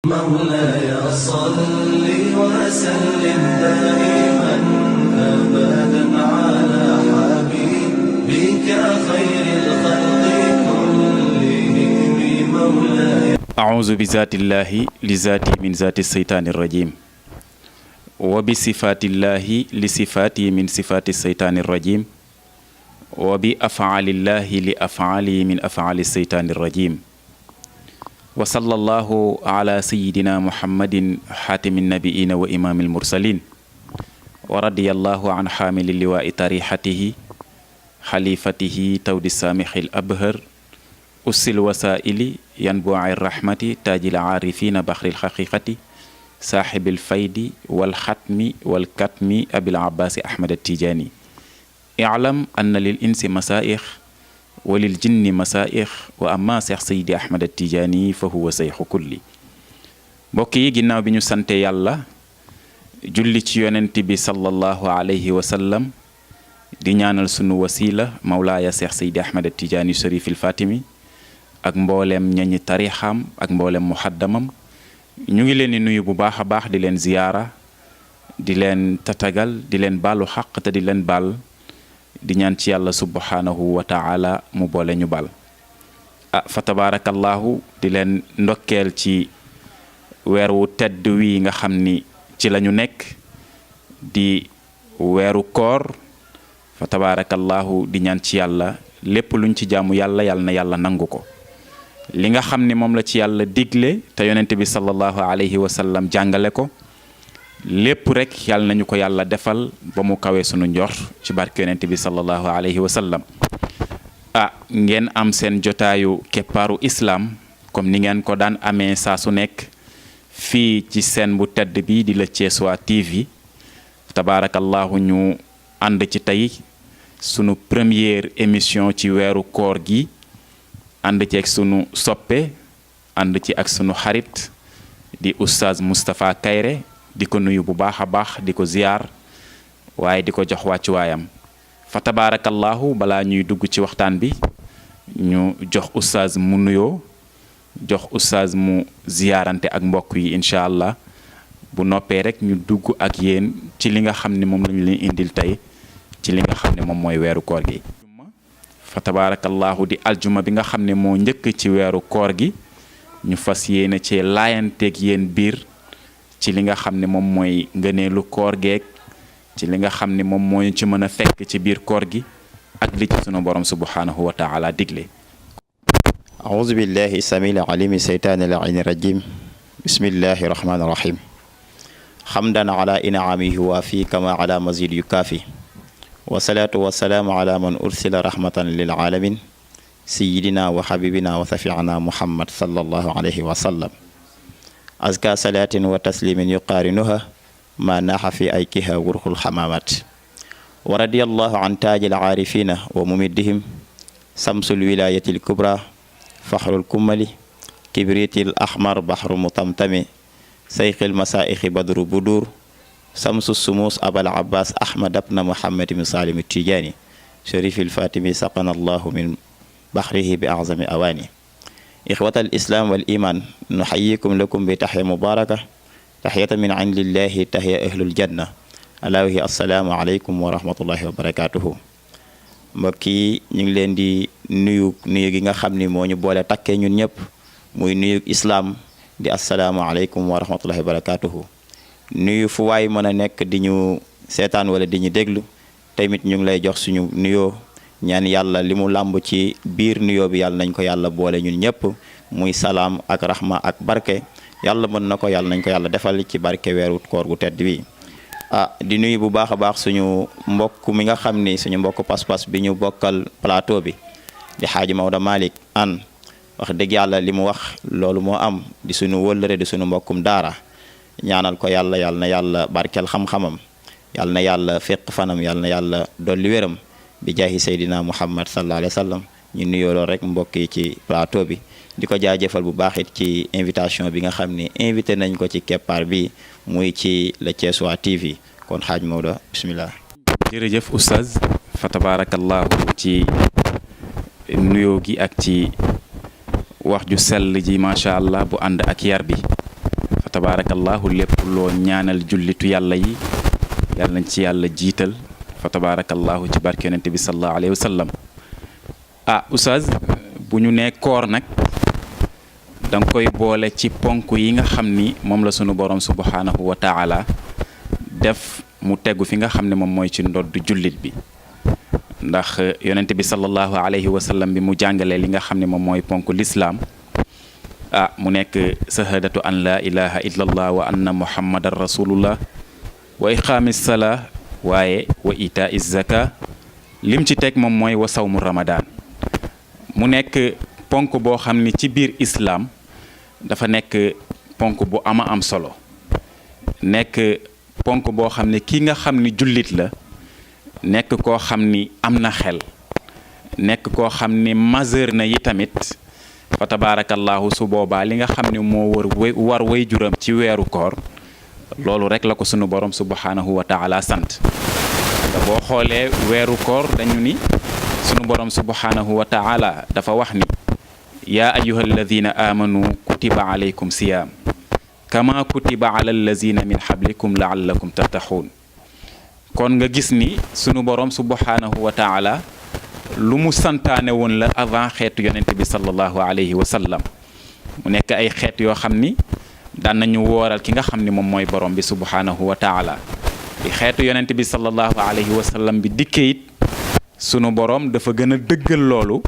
مولاي صل وسلم دائما أبدا على حبيبك خير الخلق كلهم مولاي أعوذ بذات الله لذاتي من ذات الشيطان الرجيم وبصفات الله لصفاتي من صفات الشيطان الرجيم وبأفعال الله لأفعالي من أفعال الشيطان الرجيم وصلى الله على سيدنا محمد حاتم النبيين وإمام المرسلين ورضي الله عن حامل اللواء طريحته خليفته تود السامح الأبهر أس الوسائل ينبوع الرحمة تاج العارفين بحر الحقيقة صاحب الفيد والختم والكتم أبي العباس أحمد التيجاني اعلم أن للإنس مسائخ وللجن مسائخ وأما شيخ سيدي أحمد التيجاني فهو شيخ كلي mbokk yi ginnaaw bi ñu sante yàlla julli ci yonent bi sallallahu alayhi wa sallam di ñaanal sunu wasila mawlaaya cheikh seydi ahmad at-tijaani sharif al-fatimi ak mboolem ñañi tarixam ak mboolem muhaddamam ñu ngi leen di nuyu bu baax a baax di leen ziyaara di leen tatagal di leen baalu xaq te di leen baal di ñaan ci yàlla subhanahu wa ta'ala mu boole ñu baal fa tabarakallahu di leen ndokkeel ci weeru tedd wi nga xam ni ci lañu nekk di weeru koor fa tabarakallahu di ñaan ci yàlla lépp luñ ci jaamu yàlla yàlla na yàlla nangu ko li nga xam ni moom la ci yàlla digle te yonent bi sallallahu alayhi wa sallam jàngale ko lépp rek yàlla nañu ko yàlla defal ba mu kawee sunu njort ci barke yonent bi sallallahu alayhi wa sallam ngeen am seen jotaayu keppaaru islam comme ni ngeen ko daan amee saa su nekk fii ci seen bu tedd bi di la Thiessois TV tabaarakallahu ñu ànd ci tey sunu première émission ci weeru koor gi ànd ci ak sunu soppe ànd ci ak sunu xarit di oustaz Moustapha Kayre di ko nuyu bu baax a baax di ko ziyaar waaye di ko jox wàccuwaayam fa tabaarakallahu balaa ñuy dugg ci waxtaan bi ñu jox oustaz mu nuyoo jox oustaz mu ziyaarante ak mbokk yi incha allah bu noppee rek ñu dugg ak yéen ci li nga xam ne moom lañu leen indil tey ci li nga xam ne moom mooy weeru koor gi fa tabaarakallahu di aljuma bi nga xam ne moo njëkk ci weeru koor gi ñu fas yéene ci laayanteeg yéen biir ci li nga xam ne moom mooy ngëneelu koor geek ci li nga xam ne moom mooy ci mën a fekk ci biir koor gi ak li ci sunu borom subhanahu wa taala digle أعوذ بالله السميع العليم الشيطان اللعين الرجيم بسم الله الرحمن الرحيم حمدا على إنعامه وافي كما على مزيد يكافي والصلاة والسلام على من أرسل رحمة للعالمين سيدنا وحبيبنا وشفيعنا محمد صلى الله عليه وسلم أزكى صلاة وتسليم يقارنها ما ناح في أيكها ورخ الحمامات ورضي الله عن تاج العارفين وممدهم شمس الولاية الكبرى فخر الكمل كبريت الأحمر بحر مطمطم سيخ المسائخ بدر بدور شمس السموس أبا العباس أحمد بن محمد بن سالم التيجاني شريف الفاتمي سقنا الله من بحره بأعظم أواني إخوة الإسلام والإيمان نحييكم لكم بتحية مباركة تحية من عند الله تحية أهل الجنة ألا وهي السلام عليكم ورحمة الله وبركاته mbokk yi ñu ngi leen di nuyu gi nga xam ni moo ñu boole takkee ñun ñëpp muy nuyu islam di asalaamaaleykum wa rahmatullahi wa barakatuhu nuyu fu waay mën a nekk di ñu seetaan wala di ñu déglu tamit ñu ngi lay jox suñu nuyoo ñaan yàlla li mu làmb ci biir nuyoo bi yàlla nañ ko yàlla boole ñun ñëpp muy salaam ak rahma ak barke yàlla mën na ko yàlla nañ ko yàlla defal ci barke weeru koor gu tedd bi di nuyu bu baax a baax suñu mbokk mi nga xam ni suñu mbokk pas-pas bi ñu bokkal plateau bi di xaaji Maodo Malick an wax dëgg yàlla li mu wax loolu moo am di suñu wëllëre di suñu mbokkum daara ñaanal ko yàlla na yàlla barkeel xam-xamam yàlla na yàlla féq fanam yàlla na yàlla dolli wéram bi jaahi Seydina Muhammad sallallahu alayhi wa sallam ñu nuyoo lool rek mbokk yi ci plateau bi di ko jaajëfal bu baax it ci invitation bi nga xam ni invité nañ ko ci keppaar bi muy ci la Thiessois TV kon xaaj Maodo bismillah jërëjëf oustaz fa tabarakallahu ci nuyoo gi ak ci wax ju sell ji macha allah bu ànd ak yar bi tabarakallahu lépp loo ñaanal jullitu yàlla yi yàlla nañ ci yàlla jiital fa tabarakallahu ci barke yonente bi sallallahu alayhi wa sallam. oustaz bu ñu nee koor nag danga koy boole ci ponk yi nga xam ni moom la sunu borom subhanahu wa taala def mu tegu fi nga xam ne moom mooy ci ndodd jullit bi, ndax yonente bi sallallahu alayhi wa sallam bi mu jàngalee li nga xam ne moom mooy ponk lislaam mu nekk sahadatu an la ilaha illallah wa anna muhammadan rasulullah wa iqaami salaa waaye wa itaa zaka lim ci teg moom mooy wa sawmu ramadan. mu nekk ponk boo xam ni ci biir islaam dafa nekk ponk bu ama am solo, nekk ponk boo xam ne kii nga xam ni jullit la, nekk koo xam ni am na xel, nekk koo xam ni majeur na yi tamit fa tabarakallahu su boobaa li nga xam ne moo war way juram ci weeru koor loolu rek la ko sunu borom subhanahu wa taala sant. te boo xoolee weeru koor dañu ni sunu borom subhanahu wa taala dafa wax ni yaa ayyuha alladina amanu kutiba alaykum siyaam kama kutiba ala allazina min xablikum laallakum tattaxuun. kon nga gis ni sunu borom subhanahu wa taala lu mu santaane woon la avant xeetu yonente bi sallallahu alayhi wa sallam, mu nekk ay xeet yoo xam ni daan nañu wooral ki nga xam ni moom mooy borom bi subhanahu wa taala. bi xeetu yonente bi sallallahu alayhi wa sallam bi dikkee it sunu borom dafa gën a dëggal loolu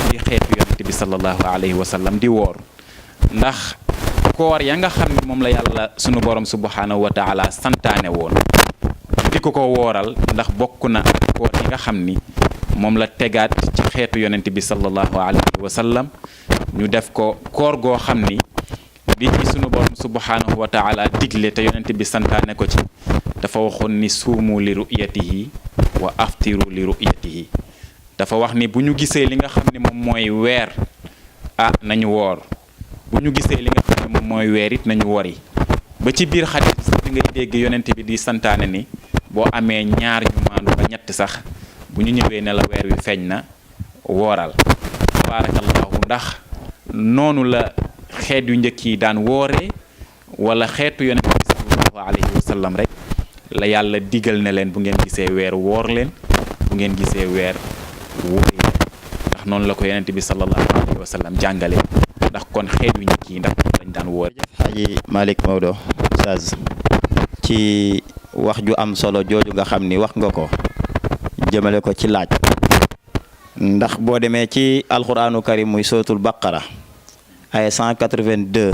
di xeetu yonente bi sallallahu alayhi wa sallam di woor, ndax koor ya nga xam ne moom la yàlla sunu borom subhanahu wa taala santaane woon di ko wooral, ndax bokk na ak koor yi nga xam ni moom la tegaat ci xeetu yonent bi sallallahu alayhi wa sallam ñu def ko koor goo xam ni bi ci sunu borom subhanahu wa taala digle te yonent bi santaane ko ci dafa waxoon ni suumu li ru'yatihi wa aftiru li ru'yatihi. dafa wax ni bu ñu gisee li nga xam ne moom mooy weer nañu woor, bu ñu gisee li nga xam ne moom mooy weer it nañu wori. ba ci biir xadis sax ngay dégg yonent bi di santaane ni boo amee ñaar ñu maandu ba ñett sax bu ñu ñëwee ne la weer wi feeñ na wooral. tabarakallahu ndax noonu la xeet yu njëkk yi daan wooree wala xeetu yonent bi sallallahu alayhi wa sallam rek la yàlla digal ne leen bu ngeen gisee weer woor leen, bu ngeen gisee weer wóori leen, ndax noonu la ko yonent bi sallallahu alayhi wa sallam jàngale. ndax kon xeet yu njëkk yi ndax lañ daan woor. Xaaji Malick Maodo Oustaz ci wax ju am solo jooju nga xam ni wax nga ko jëmale ko ci laaj, ndax boo demee ci alquranu karim muy suratul baqara aya 182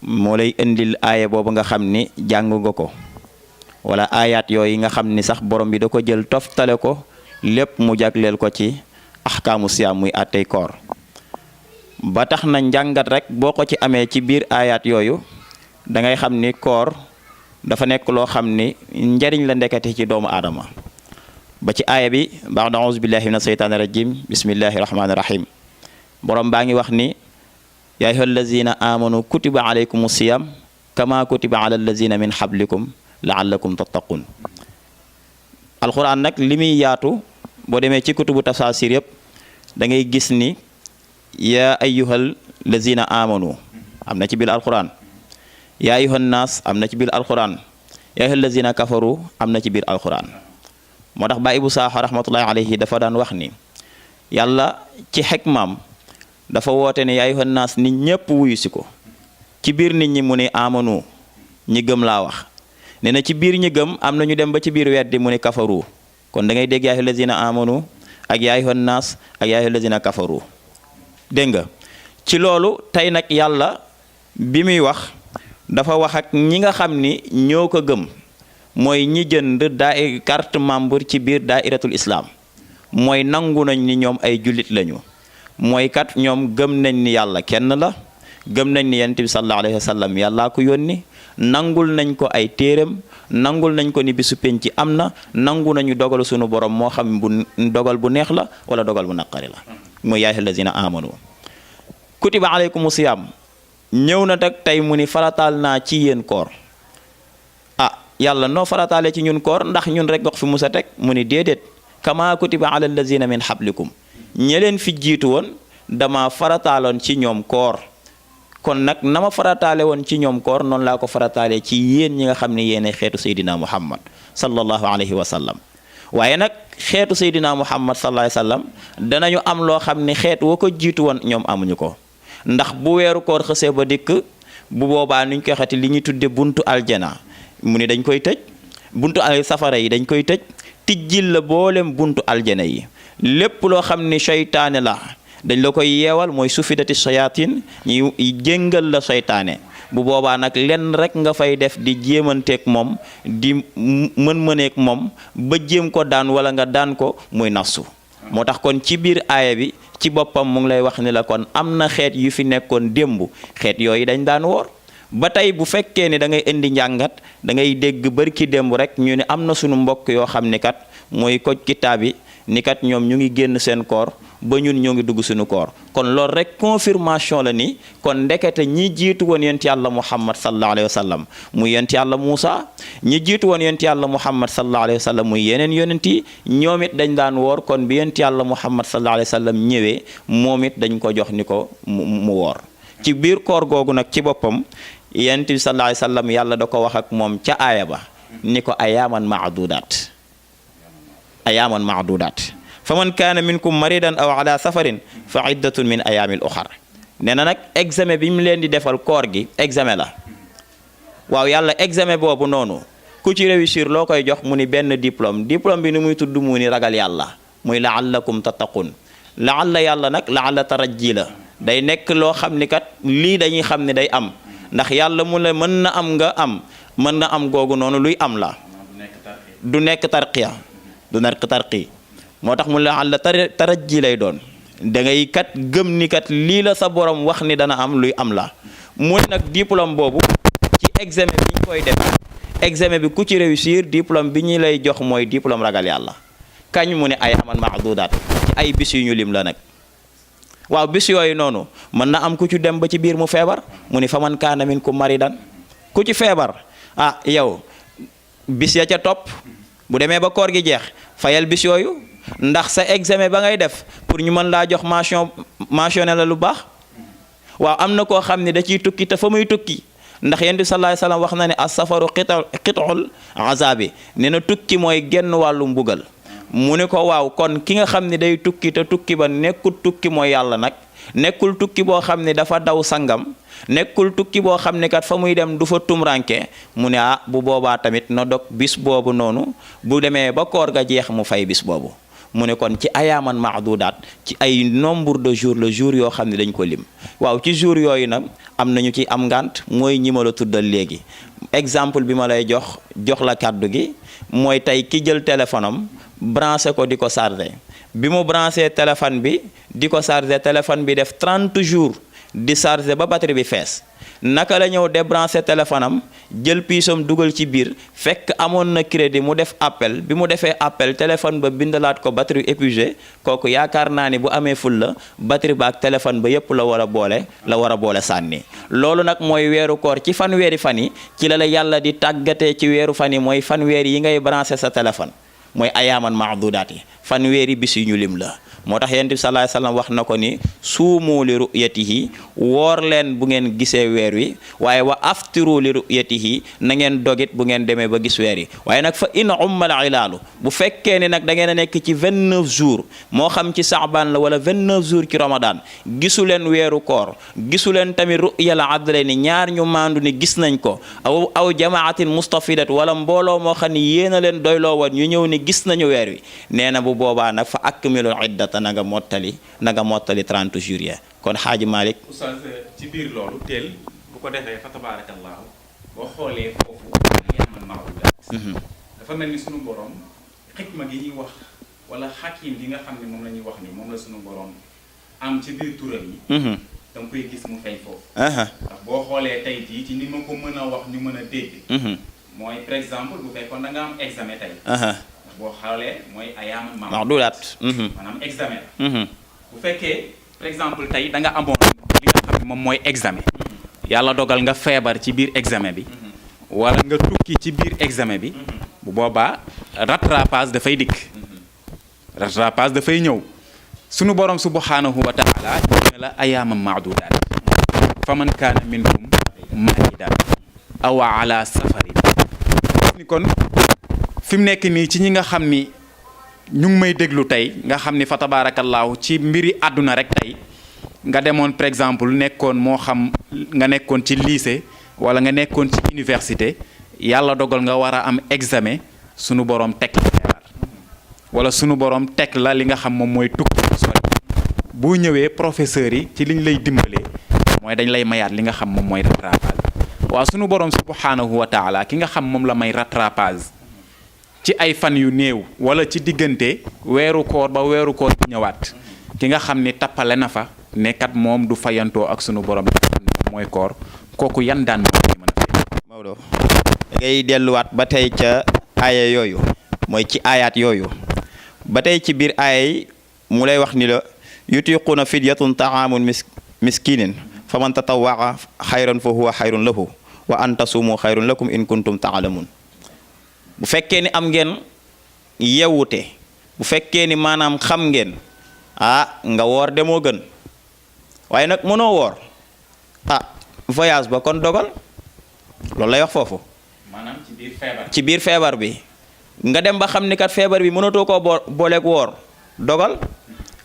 moo lay indil aaya boobu nga xam ni jàng nga ko, wala ayat yooyu nga xam ni sax borom bi da ko jël toftale ko lépp mu jagleel ko ci ahkaamu siyaam muy àttey koor. ba tax na njàngat rek boo ko ci amee ci biir ayat yooyu da ngay xam ni koor dafa nekk loo xam ni njariñ la ndekete ci doomu aadama. ba ci aaya bi ba'da a'uuzu billahi mina shaytaani rajim bismillahi rahmaani rahim borom baa ngi wax ni yaa ayyuhal lazina amanu kutiba alaykumu siyam kama kutiba ala allazina min hablikum la'allakum tattaqun. alquran nag li muy yaatu boo demee ci kutubu tafasir yëpp da ngay gis ni yaa ayyuhal lazina amanu am na ci biir alquran, yaa ayyuhan naas am na ci biir alquran, yaa ayyuhal lazina kafaru am na ci biir alquran. moo tax Baay Ibu Saaxo rahmatullahi alayhi dafa daan wax ni yàlla ci xikmaam dafa woote ne yaa ayyuhan naas nit ñëpp wuyu si ko. ci biir nit ñi mu ne amanu ñi gëm laa wax, nee na ci biir ñi gëm am na ñu dem ba ci biir weddi mu ne kafaru. kon da ngay dégg yaa ayyuhal lazina amanu ak yaa ayyuhan naas ak yaa ayyuhal lazina kafaru. dégg nga ci loolu tey nag yàlla bi muy wax dafa wax ak ñi nga xam ni ñoo ko gëm, mooy ñi jënd carte membre ci biir daairatul islam, mooy nangu nañ ni ñoom ay jullit lañu, mooy kat ñoom gëm nañ ni yàlla kenn la, gëm nañ ni yonent bi sallallahu alayhi wa sallam yàllaa ko yónni, nangul nañ ko ay téeram, nangul nañ ko ni bisu penc am na, nangu nañu dogal sunu borom moo xam bu dogal bu neex la wala dogal bu naqari la. mooy yaa ayyuhal lazina amanu kutiba alaykumu siyaam ñëw na tak tey mu ni farataal naa ci yéen koor. yàlla noo farataale ci ñun koor ndax ñun rek gox fi musa teg mu ni déedéet kama kutiba ala allazina min hablikum ñe leen fi jiitu woon dama farataaloon ci ñoom koor kon nag na ma farataale woon ci ñoom koor noonu laa ko farataale ci yéen ñi nga xam ne yéene xeetu Seydina Muhammad sallallahu alayhi wa sallam waaye nag xeetu Seydina Muhammad sallallahu alayhi wa sallam danañu am loo xam ne xeet woo ko jiitu woon ñoom amuñu ko ndax bu weeru koor xësee ba dikk bu boobaa nuñ koy xati li ñuy tudde buntu aljana mu ni dañ koy tëj buntu ay safara yi dañ koy tëj tijjil la boolem buntu aljana yi lépp loo xam ni seytaane la dañ la koy yeewal mooy sufidati shayatin ñu jéngal la seytaane bu boobaa nag lenn rek nga fay def di jéemanteeg moom di mën-mëneeg moom ba jéem ko daan wala nga daan ko muy nafsu moo tax kon ci biir aaya bi ci boppam mu ngi lay wax ni la kon am na xeet yu fi nekkoon démb xeet yooyu dañ daan woor ba tey bu fekkee ne da ngay indi njàngat da ngay dégg bërki démb rek ñu ne am na sunu mbokk yoo xam ni kat mooy koj kitaab yi ni kat ñoom ñu ngi génn seen koor ba ñun ñoo ngi dugg suñu koor kon loolu rek confirmation la ni kon ndekete ñi jiitu woon yonent yàlla Muhammad sallallahu alayhi wa sallam muy yonent yàlla Muusa ñi jiitu woon yonent yàlla Muhammad sallallahu alayhi wa sallam muy yeneen yonent yi ñoom it dañ daan woor kon bi yonent yàlla Muhammad sallallahu alayhi wa sallam ñëwee moom it dañ ko jox ni ko mu woor ci biir koor googu nag ci boppam yonent bi sallallahu alayhi wa sallam yàlla da ko wax ak moom ca aaya ba ni ko ayaaman maadudaat fa man kaana minkum maridan aw ala safarin fa iddatun min ayaamil uxar nee na nag examen bi mu leen di defal koor gi examen la waaw yàlla examen boobu noonu ku ci réussir loo koy jox mu ni benn diplôme bi ni muy tudd mu ni ragal yàlla muy laallakum tattaqun laalla yàlla nag laalla tarajji la day nekk loo xam ni kat lii dañuy xam ne day am ndax yàlla mu la mën na am googu noonu luy am la du nekk tarqiya moo tax mu la àlla tarajji lay doon da ngay kat gëm ni kat lii la sa borom wax ni dana am luy am la mu ne nag diplôme boobu ci examen bi ñu koy def examen bi ku ci réussir diplôme bi ñu lay jox mooy diplôme ragal yàlla kañ mu ne ay aman maadudaat ci ay bis yu ñu lim la nag waaw bis yooyu noonu mën na am ku ci dem ba ci biir mu feebar mu ni faman kaana minkum maridan ku ci feebar yow bis ya ca topp bu demee ba koor gi jeex fayal bis yooyu ndax sa examen ba ngay def pour ñu mën laa jox mentionné la lu baax waaw am na koo xam ne da ciy tukki te fa muy tukki ndax yonent bi sallallahu alayhi wasallam wax na ne as-safaru qit'ul azabi nee na tukki mooy genn wàllu mbugal mu ne ko waaw kon ki nga xam ne day tukki te tukki ba nekkul tukki mooy yàlla nag nekkul tukki boo xam ne dafa daw sangam nekkul tukki boo xam ne kat fa muy dem du fa tumranke mu ne bu boobaa tamit na dog bis boobu noonu bu demee ba koor ga jeex mu fay bis boobu mu ne kon ci ayaaman maadudaat ci ay nombre de jours le jour yoo xam ne dañ ko lim waaw ci jour yooyu nag am nañu ci am ngant mooy ñi ma la tuddal léegi exemple bi ma lay jox la kàddu gi mooy tey ki jël téléphone am branché ko di ko chargé bi mu branché téléphone bi di ko chargé téléphone bi def 30 jours di chargé ba batterie bi fees naka la ñëw débranché téléphone am jël piisam dugal ci biir fekk amoon na crédit mu def appel bi mu defee appel téléphone ba bindalaat ko batterie épuisée kooku yaakaar naa ni bu amee ful la batterie ba ak téléphone ba yépp la war a boole sànni loolu nag mooy weeru koor ci fanweeri fan yi ci la yàlla di tàggatee ci weeru fan yi mooy fanweeri yi ngay branché sa téléphone mooy ayaaman maadudaat yi fanweeri bis yu ñu lim la moo tax yonent bi sallallahu alayhi wasallam wax na ko ni suumu li ru'yatihi woor leen bu ngeen gisee weer wi waaye wa aftiru li ru'yatihi na ngeen dogit bu ngeen demee ba gis weer yi waaye nag fa in ummal ilaalu bu fekkee ne nag da ngeen a nekk ci 29 jours moo xam ci saabaan la wala 29 jours ci ramadan gisu leen weeru koor gisu leen tamit ru'yal adlayni ñaar ñu maandu ni gis nañ ko aw jamaatin mustafidat wala mbooloo moo xam ni yéen a leen doyloo woon ñu ñëw ni gis nañu weer wi nee na bu boobaa nag fa akmilu iddata na nga mottali 30 jours ya kon xaaji Malick oustaz ci biir loolu teel bu ko defee fa tabaarakallaahu boo xoolee foofu ayaaman maadudaat dafa mel ni sunu borom xikma gi ñuy wax wala xakim gi nga xam ne moom la ñuy wax ni moom la sunu borom am ci biir turam yi da nga koy gis mu feeñ foofu ndax boo xoolee tey jii ci ni ma ko mën a wax ñu mën a dégg mooy par exemple bu fekkoon da nga am examen tey boo xoolee mooy ayaaman maadudaat maanaam examen bu fekkee par exemple tey da nga amoon li nga xam ne moom mooy examen yàlla dogal nga feebar ci biir examen bi wala nga tukki ci biir examen bi bu boobaa rattrapage dafay dikk rattrapage dafay ñëw sunu borom subhanahu wa taala ne la ayaaman maadudaat fa man kaana minkum maridan aw ala safarin. ni kon fi mu nekk nii ci ñi nga xam ni ñu ngi may déglu tey nga xam ni fa tabaarakallaahu ci mbiri àdduna rek tey nga demoon par exemple nekkoon moo xam nga nekkoon ci lycée wala nga nekkoon ci université yàlla dogal nga war a am examen sunu borom teg la feebar wala sunu borom teg la li nga xam moom mooy tukki sori bu ñëwee professeurs yi ci liñ lay dimbalee mooy dañ lay mayaat li nga xam moom mooy rattrapage waaw sunu borom subhanahu wa taala ki nga xam moom la may rattrapage ci ay fan yu néew wala ci diggante weeru koor ba weeru koor bi ñëwaat ki nga xam ni tappale na fa nekkat moom du fayantoo ak sunu borom li nga xam ne moom mooy koor kooku yan daan moo mën a fay. Maodo da ngay delluwaat ba tey ca aaya yooyu mooy ci aayaat yooyu ba tey ci biir aaya yi mu lay wax ni la yutiquuna fidyatun taamun miskinin fa man tatawwaqa xayran fa huwa xayrun lahu wa an tasumu xayrun lakum in kuntum taalamun. bu fekkee ni am ngeen yewwute bu fekkee ni maanaam xam ngeen nga woor de moo gën waaye nag mënoo woor voyage ba kon dogal loolu lay wax foofu. maanaam ci biir feebar bi nga dem ba xam ni kat feebar bi mënatoo koo booleeg woor dogal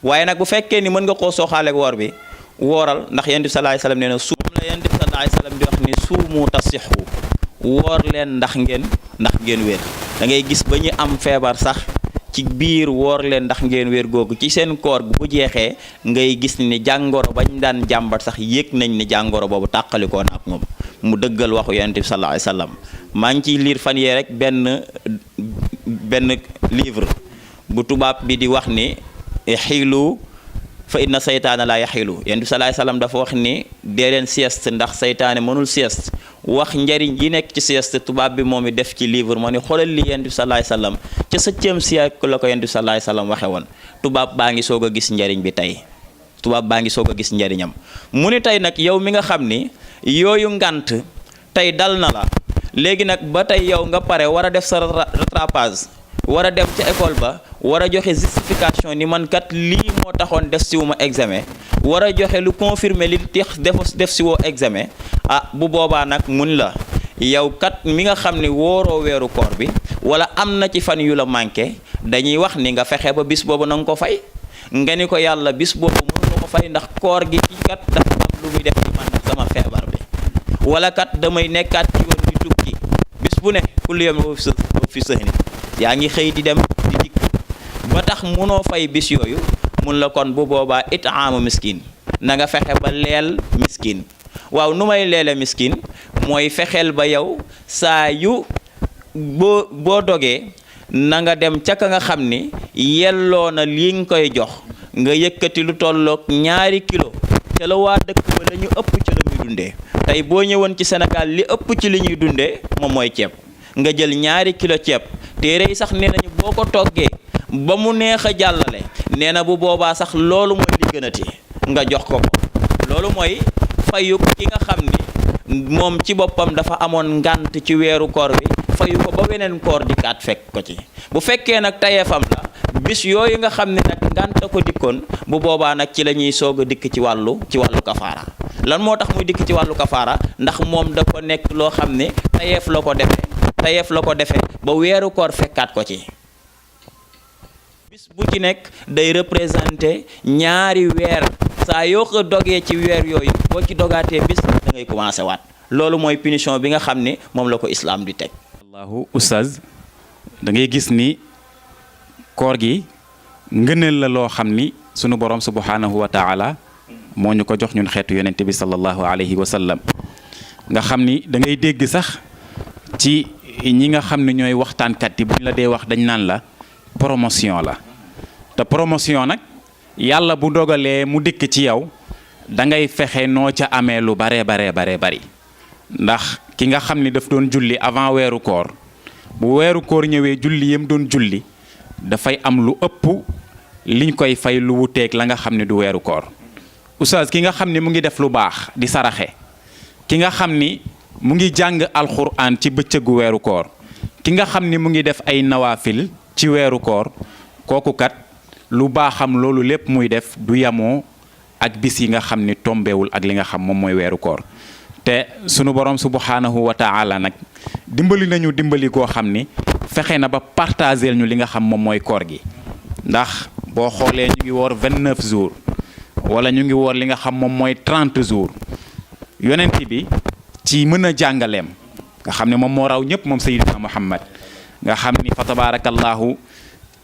waaye nag bu fekkee ni mën nga koo sooxaaleeg woor bi wooral ndax yonent bi sallallahu alayhi wasallam nee na suum la yonent bi sallallahu alayhi wasallam di wax ni suumu tasixu woor leen ndax ngeen wér da ngay gis ba ñu am feebar sax ci biir woor leen ndax ngeen wér googu ci seen koor bu jeexee ngay gis ni jàngoro bañ daan jàmbat sax yëg nañ ni jàngoro boobu tàqalikoo na ak moom mu dëggal waxu yonent bi sallallahu alayhi wasallam maa ngi ciy liir fan yee rek benn livre bu tubaab bi di wax ni xiilu fa inna saytaana laa yaxilu yonent bi sallallahu alayhi wasallam dafa wax ni dee leen sieste ndax saytaane mënul sieste wax njariñ yi nekk ci sieste tubaab bi moom i def ci livre moo ni xoolal li yonent bi sallallahu alayhi wasallam ca 7e siècle la ko yonent bi sallallahu alayhi wasallam waxe woon tubaab baa ngi soog a gis njariñ bi tey tubaab baa ngi soog a gis njariñam mu ni tey nag yow mi nga xam ni yooyu ngant tey dal na la léegi nag ba tey yow nga pare war a def sa rattrapage war a dem ca école ba war a joxe justification ni man kat lii moo taxoon def si wu ma examen war a joxe lu confirmer li tax def si woo examen bu boobaa nag mun la yow kat mi nga xam ni wooroo weeru koor bi wala am na ci fan yu la manqué dañuy wax ni nga fexe ba bis boobu na nga ko fay nga ni ko yàlla bis boobu mënu ko fay ndax koor gi ci kat dafa am lu muy def ci man ndax sama feebar bi wala kat damay nekkaat ci yoon di tukki bis bu ne kulli yawmin fi sahni yaa ngi xëy di dem di dikk ba tax munoo fay bis yooyu mun la kon bu boobaa itaamu miskin na nga fexe ba leel miskin waaw nu may leele miskin mooy fexeel ba yow saa yu boo dogee na nga dem ca ka nga xam ni yelloo na lii nga koy jox nga yëkkati lu tolloog 2 kilo ca la waa dëkk ba la ñu ëpp ci la muy dundee tey boo ñëwoon ci Sénégal li ëpp ci li ñuy dundee moom mooy ceeb nga jël 2 kilo ceeb téere yi sax nee nañu boo ko toggee ba mu neex a jàllale nee na bu boobaa sax loolu mooy li gënati nga jox ko loolu mooy fayu ki nga xam ni moom ci boppam dafa amoon ngànt ci weeru koor bi fayu ko ba weneen koor dikkaat fekk ko ci bu fekkee nag tayeefam la bis yooyu nga xam ne nag ngànt ko dikkoon bu boobaa nag ci la ñuy soog a dikk ci wàllu kafaara lan moo tax muy dikk ci wàllu kafaara ndax moom da ko nekk loo xam ne tayeef la ko defee ba weeru koor fekkaat ko ci bis bu ci nekk day représenté 2 weer saa yoo ko dogee ci weer yooyu boo ci dogaatee bis da ngay commencé waat loolu mooy punition bi nga xam ne moom la ko islaam di teg. Allahu oustaz da ngay gis ni koor gi ngëneel la loo xam ni sunu borom subhanahu wa taala moo ñu ko jox ñun xeetu yonente bi sallallahu alayhi wa sallam nga xam ni da ngay dégg sax ci ñi nga xam ne ñooy waxtaankat yi buñ la dee wax dañ naan la promotion la te promotion nag yàlla bu dogalee mu dikk ci yow da ngay fexe noo ca amee lu baree bari ndax ki nga xam ni daf doon julli avant weeru koor bu weeru koor ñëwee julli yam doon julli dafay am lu ëpp liñ koy fay lu wuteeg la nga xam ne du weeru koor oustaz ki nga xam ni mu ngi def lu baax di saraxe ki nga xam ni mu ngi jàng alxuraan ci bëccëgu weeru koor ki nga xam ni mu ngi def ay nawaafil ci weeru koor kooku kat lu baaxam loolu lépp muy def du yamoo ak bis yi nga xam ni tombewul ak li nga xam moom mooy weeru koor te sunu borom subhanahu wa taala nag dimbali nañu dimbali goo xam ni fexe na ba partagel ñu li nga xam moom mooy koor gi ndax boo xoolee ñu ngi woor 29 jours wala ñu ngi woor li nga xam moom mooy 30 jours yonent bi ci mën a jàngaleem nga xam ne moom moo raw ñëpp moom Seydina Muhammad nga xam ni fa tabarakallahu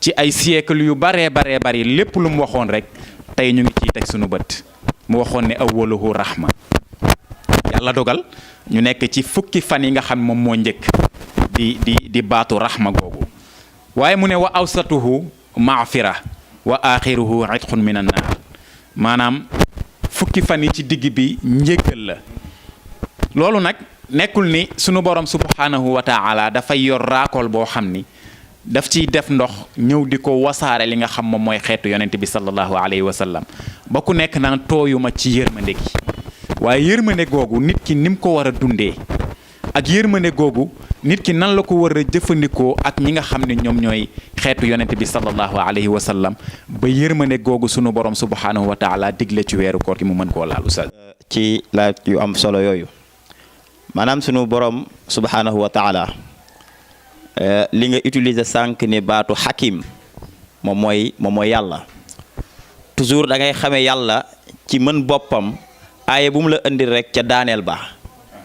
ci ay siècle yu baree bari lépp lu mu waxoon rek tey ñu ngi ciy teg sunu bët mu waxoon ne awwaluhu rahma yàlla dogal ñu nekk ci fukki fan yi nga xam moom moo njëkk di baatu rahma googu waaye mu ne wa awsatuhu maghfira wa axiruhu itqun minan naar maanaam fukki fan yi ci digg bi njéggal la loolu nag nekkul ni sunu borom subhanahu wa taala dafay yor raakool boo xam ni daf ciy def ndox ñëw di ko wasaare li nga xam moom mooy xeetu yonent bi sallallahu alayhi wa sallam ba ku nekk naan tooyuma ci yërmande gi waaye yërmande googu nit ki ni mu ko war a dundee ak yërmande googu nit ki nan la ko war a jëfandikoo ak ñi nga xam ne ñoom ñooy xeetu yonent bi sallallahu alayhi wa sallam ba yërmande googu sunu borom subhanahu wa taala digle ci weeru koor gi mu mën koo laal ustaz ci laaj yu am solo yooyu maanaam sunu borom subhanahu wa taala li nga utiliser sànq ni baatu xakim moom mooy yàlla toujours da ngay xamee yàlla ci mën boppam aaye bu mu la indil rek ca daaneel ba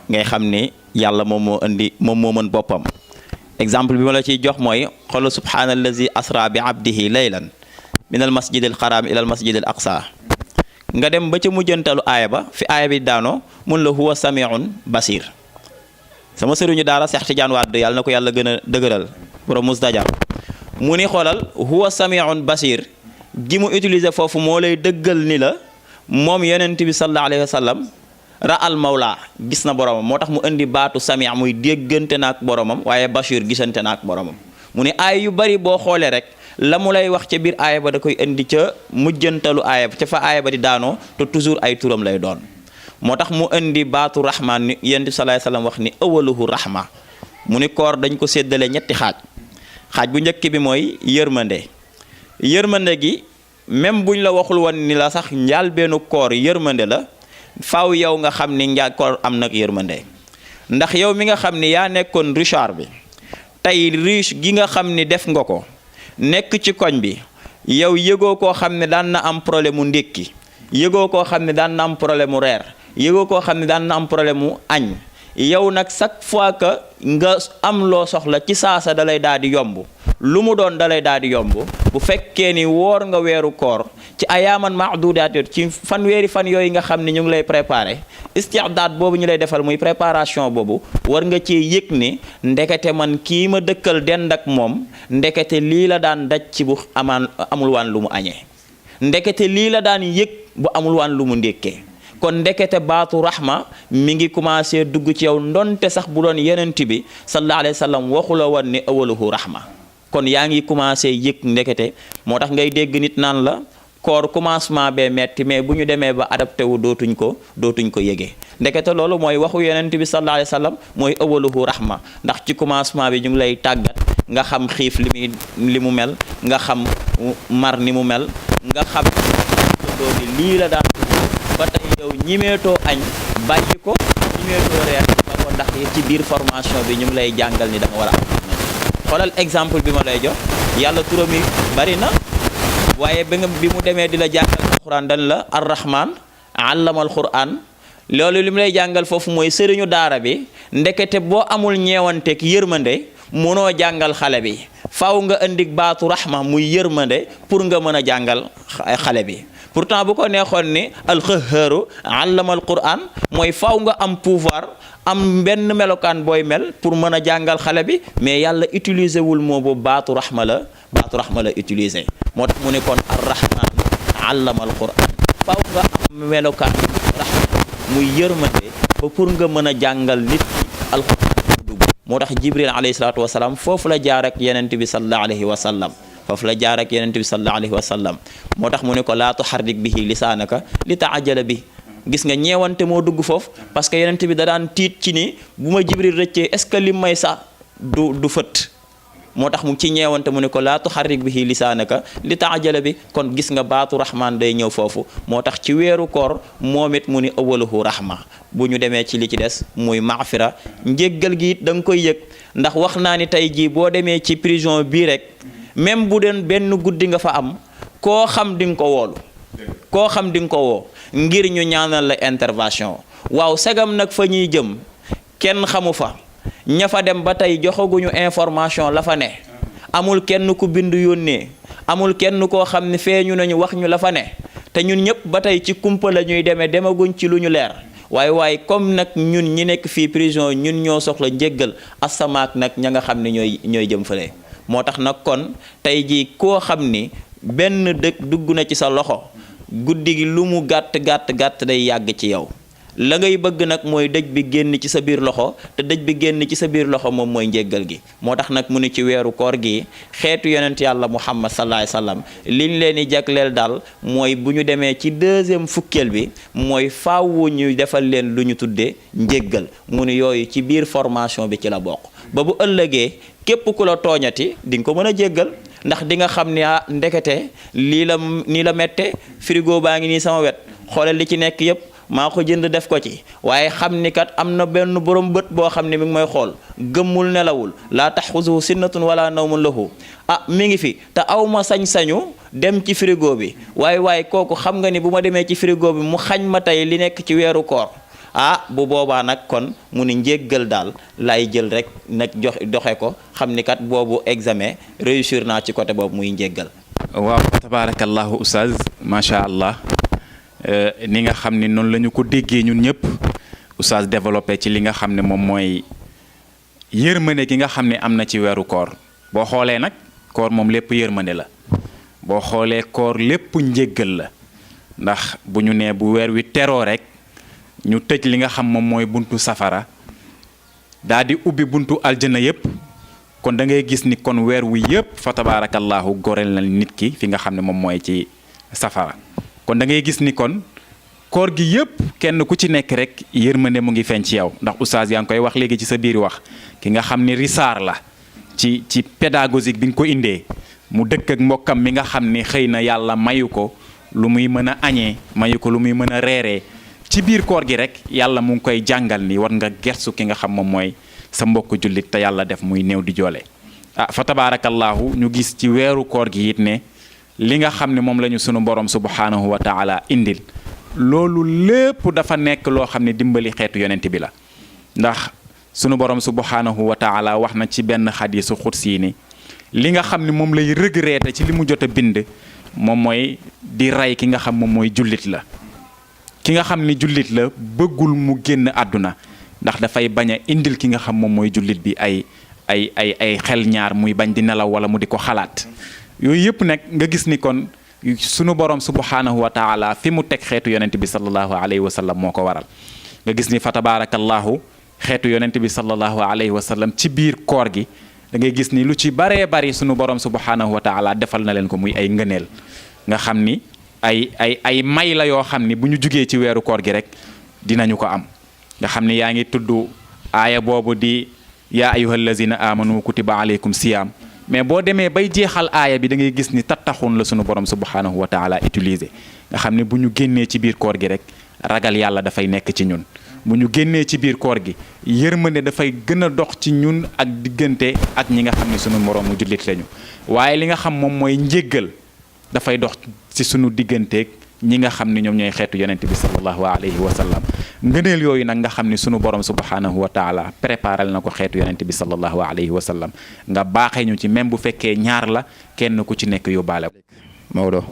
ngay xam ni yàlla moom moo mën boppam exemple bi ma la ciy jox mooy xoolal subhaanallazi asra bi abdihi laylan min al masjidil xaraam ila al masjidil aqsa nga dem ba ca mujjantalu aaya ba fi aaya bi daanoo mun la huwa samiun basir sama sëriñu daara Seex Tijaan Wàdd yàlla na ko yàlla gën a dëgëral borom musdajar mu ni xoolal huwa samiun basir gi mu utiliser foofu moo lay dëggal ni la moom yonent bi sallallahu alayhi wa sallam ra'al mawla gis na boromam moo tax mu indi baatu sami muy déggante naak boromam waaye bashir gisante naak boromam mu ne aay yu bari boo xoolee rek la mu lay wax ca biir aaya ba da koy indi ca mujjantalu aaya ca fa aaya ba di daanoo te toujours ay turam lay doon moo tax mu indi baatu rahman ni yonent bi sallallahu alayhi wa sallam wax ni awaluhu rahma mu ni koor dañ ko séddale ñetti xaaj bu njëkk bi mooy yërmande gi même buñ la waxul woon ni la sax njaalbeenu koor yërmande la faaw yow nga xam ni koor am nag yërmande ndax yow mi nga xam ni yaa nekkoon Richard bi tey riche gi nga xam ni def nga ko nekk ci koñ bi yow yëgoo koo xam ne daan na am problème mu ndékki yëgoo koo xam ne daan na am problème mu reer yëgoo koo xam ne daan na am problème mu añ yow nag chaque fois que nga am loo soxla ci saasa dalay daal di yomb lu mu doon dalay daal di yomb bu fekkee ni woor nga weeru koor ci ayaaman maadudaat ci fanweeri fan yooyu nga xam ne ñu ngi lay préparé istidaad boobu ñu lay defal muy préparation boobu war nga cee yëg ni ndekete man kii ma dëkkal dend ak moom ndekete lii la daan daj ci bu amul waan lu mu añee ndekete lii la daan yëg bu amul waan lu mu ndékkee kon ndekete baatu rahma mi ngi commencé dugg ci yow ndonte sax bu doon yenent bi sallallahu alayhi wa sallam waxu la woon ni awaluhu rahma kon yaa ngi commencé yëg ndekete moo tax ngay dégg nit naan la koor commencement bee metti mais bu ñu demee ba adapté wu dootuñ ko yëgee ndekete loolu mooy waxu yenent bi sallallahu alayhi wa sallam mooy awaluhu rahma ndax ci commencement bi ñu ngi lay tàggat nga xam xiif li mu mel nga xam mar ni mu mel nga xam dooni lii la daan ba tey yow ñimeetoo añ bàyyi ko ñimeetoo reer ba ko ndax ci biir formation bi ñu ngi lay jàngal ni da nga war a am xoolal exemple bi ma lay jox yàlla turam yi bari na waaye bi mu demee di la jàngal alquran dañ la arrahman allama alquran loolu li mu lay jàngal foofu mooy sëriñu daara bi ndekete boo amul ñeewanteeg yërmande mënoo jàngal xale bi faaw nga indi baatu rahma muy yërmande pour nga mën a jàngal xale bi pourtant bu ko neexoon ni alxëhëru allama alquran mooy faaw nga am pouvoir am benn melokaan booy mel pour mën a jàngal xale bi mais yàlla utiliser wul moo boobu baatu rahma la utiliser moo tax mu ne kon arrahman allama alquran faaw nga am melokaan rahma muy yërmande ba pour nga mën a jàngal nit ki alquran dugg moo tax jibril alayhi salaatu wasalaam foofu la jaar ak yenent bi sallallahu alayhi wa sallam moo tax mu ne ko laa tuharrik bihi lisaanaka li taajala bi gis nga ñeewante moo dugg foofu parce que yenent bi da daan tiit ci ni bu ma jibril rëccee est-ce que lim may sax du fët moo tax mu ci ñeewante mu ne ko laa tuxarrik bihi lisaanaka li taajala bi. kon gis nga baatu rahmaan day ñëw foofu moo tax ci weeru koor moom it mu ni awaluhu rahma. bu ñu demee ci li ci des muy maghfira njéggal gi it da nga koy yëg ndax wax naa ni tey jii boo demee ci prison bii rek même bu den benn guddi nga fa am koo xam di nga ko woolu koo xam di nga ko woo ngir ñu ñaanal la intervention. waaw segam nag fa ñuy jëm kenn xamu fa ña fa dem ba tey joxaguñu information la fa ne amul kenn ku bind yónnee amul kenn koo xam ne feeñu nañu wax ñu la fa ne te ñun ñëpp ba tey ci kumpa la ñuy demee demaguñ ci lu ñu leer. waaye comme nag ñun ñi nekk fii prison ñun ñoo soxla njéggal asamaak nag ña nga xam ne ñooy jëm fële. moo tax nag kon tey jii koo xam ni benn dëkk dugg na ci sa loxo guddi gi lu mu gàtt day yàgg ci yow. la ngay bëgg nag mooy dëj bi génn ci sa biir loxo te dëj bi génn ci sa biir loxo moom mooy njéggal gi. moo tax nag mu ni ci weeru koor gi xeetu yonent yàlla muhammad sallallahu alayhi wasallam liñ leen di jagleel daal mooy bu ñu demee ci deuxième fukkeel bi mooy faawu ñu defal leen lu ñu tuddee njéggal. mu ni yooyu ci biir formation bi ci la bokk ba bu ëllëgee képp ku la tooñati di nga ko mën a jéggal ndax di nga xam ni ndekete nii la mette frigo baa ngi nii sama wet xoolal li ci nekk yépp maa ko jënd def ko ci waaye xam ni kat am na benn borom bët boo xam ne mi ngi may xool gëmmul nelawul laa taxuzuhu sinnatun wala nawmun lahu mi ngi fi te aw ma sañ-sañu dem ci frigo bi waaye kooku xam nga ni bu ma demee ci frigo bi mu xañ ma tey li nekk ci weeru koor bu boobaa nag kon mu ni njéggal daal lay jël rek nag doxe ko xam ni kat boobu examen réussir naa ci côté boobu muy njéggal. waaw tabarakallahu oustaz macha allah. ni nga xam ne noonu la ñu ko déggee ñun ñëpp oustaz développé ci li nga xam ne moom mooy yërmande gi nga xam ne am na ci weeru koor boo xoolee nag koor moom lépp yërmande la boo xoolee koor lépp njéggal la ndax bu ñu nee bu weer wi teroo rek ñu tëj li nga xam moom mooy buntu safara daa di ubbi buntu aljana yépp kon da ngay gis ni kon weer wi yépp fa tabarakallahu goreel na nit ki fi nga xam ne moom mooy ci safara. kon da ngay gis ni kon koor gi yëpp kenn ku ci nekk rek yërmande mu ngi feeñ ci yow ndax oustaz yaa ngi koy wax léegi ci sa biir wax ki nga xam ni risaar la ci pédagogique bi nga ko indee mu dëkk ak mbokkam mi nga xam ni xëy na yàlla mayu ko lu muy mën a añee mayu ko lu muy mën a reeree ci biir koor gi rek yàlla mu ngi koy jàngal ni war nga gersu ki nga xam moom mooy sa mbokk jullit te yàlla def muy néew di joole. fa tabarakallahu ñu gis ci weeru koor gi it ne li nga xam ne moom la ñu sunu borom subhanahu wa taala indil loolu lépp dafa nekk loo xam ne dimbali xeetu yonent bi la ndax sunu borom subhanahu wa taala wax na ci benn xadiisu xudsi ni li nga xam ne moom lay regretter ci li mu jot a bind moom mooy di rey ki nga xam moom mooy jullit la ki nga xam ni jullit la bëggul mu génn àdduna ndax dafay bañ a indil ki nga xam moom mooy jullit bi ay xel ñaar muy bañ di nelaw wala mu di ko xalaat yooyu yëpp nag nga gis ni kon sunu borom subhanahu wa taala fi mu teg xeetu yonent bi sallallahu alayhi wa sallam moo ko waral nga gis ni fa tabarakallahu xeetu yonent bi sallallahu alayhi wa sallam ci biir koor gi da ngay gis ni lu ci baree bari sunu borom subhanahu wa taala defal na leen ko muy ay ngëneel nga xam ni ay may la yoo xam ni bu ñu jugee ci weeru koor gi rek dinañu ko am nga xam ni yaa ngi tudd aaya boobu di yaa ayyuhal lazina amanu kutiba alaykum siyam mais boo demee bay jeexal aaya bi da ngay gis ni tattaxun la sunu borom subhanahu wa taala utilisé nga xam ne bu ñu génnee ci biir koor gi rek ragal yàlla dafay nekk ci ñun bu ñu génnee ci biir koor gi yërmande dafay gën a dox ci ñun ak diggante ak ñi nga xam ne sunu moroomu jullit lañu waaye li nga xam moom mooy njéggal dafay dox ci sunu digganteeg ñi nga xam ne ñoom ñooy xeetu yonent bi sallallahu alayhi wa sallam ngëneel yooyu nag nga xam ne sunu borom subhanahu wa taala préparal na ko xeetu yonent bi sallallahu alayhi wa sallam nga baaxee ñu ci même bu fekkee ñaar la kenn ku ci nekk yóbbaale. Maodo